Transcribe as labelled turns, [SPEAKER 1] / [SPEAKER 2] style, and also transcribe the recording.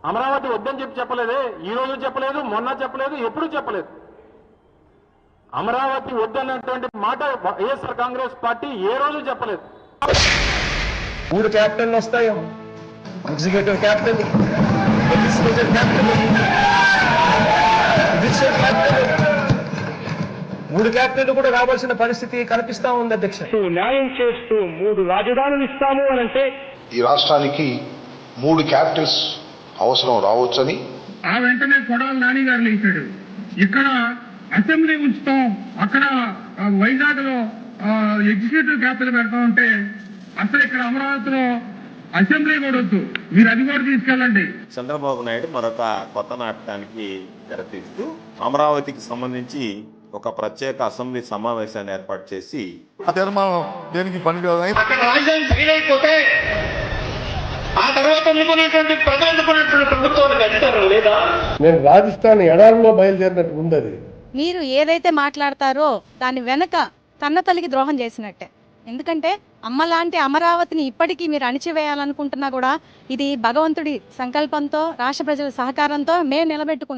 [SPEAKER 1] అమరావతి వద్దని చెప్పలేదే, ఈ రోజు చెప్పలేదు, మొన్న చెప్పలేదు, ఎప్పుడు చెప్పలేదు. అమరావతి వద్దన్నటువంటి మాట వైఎస్ఆర్ కాంగ్రెస్ పార్టీ ఏ రోజు చెప్పలేదు.
[SPEAKER 2] 3 క్యాపిటల్ వస్తాయో, executive capital, legislative capital, judicial capital, 3 capital కూడా రావాల్సిన పరిస్థితి కనిపిస్తా ఉంది అధ్యక్ష.
[SPEAKER 1] న్యాయం చేస్తూ 3 రాజధానులు ఇస్తాము అని అంటే
[SPEAKER 3] ఈ రాష్ట్రానికి 3 క్యాపిటల్స్ అవసరం రావచ్చని
[SPEAKER 4] ఆ వెంటనే కొడాలి నాని గారు లేచాడు. ఇక్కడ అసెంబ్లీ ఉంచుతాం, అక్కడ వైజాగ్ లో ఎగ్జిక్యూటివ్ క్యాపిటల్ పెడతాం అంటే అసలు ఇక్కడ అమరావతిలో అసెంబ్లీ కూడా వద్దు, మీరు అది కూడా తీసుకెళ్ళండి.
[SPEAKER 5] చంద్రబాబు నాయుడు మరొక కొత్త నాటకానికి తెరతీస్తూ అమరావతికి సంబంధించి ఒక ప్రత్యేక అసెంబ్లీ సమావేశాన్ని ఏర్పాటు చేసి
[SPEAKER 6] ఆ తీర్మానం దేనికి పని
[SPEAKER 4] అక్కడ రాజధాని ఫెయిల్ అయిపోతే ఆ తర్వాత ఎన్నుకునేటువంటి ప్రజలు ఎన్నుకునేటువంటి ప్రభుత్వానికి అధికారం లేదా?
[SPEAKER 2] నేను రాజస్థాన్ ఎడారిలో బయలుదేరినట్టు ఉంది అది.
[SPEAKER 7] మీరు ఏదైతే మాట్లాడతారో దాని వెనక కన్న తల్లికి ద్రోహం చేసినట్టే. ఎందుకంటే అమ్మలాంటి అమరావతిని ఇప్పటికీ మీరు అణిచివేయాలనుకుంటున్నా కూడా ఇది భగవంతుడి సంకల్పంతో, రాష్ట్ర ప్రజల సహకారంతో మేము నిలబెట్టుకున్నాం.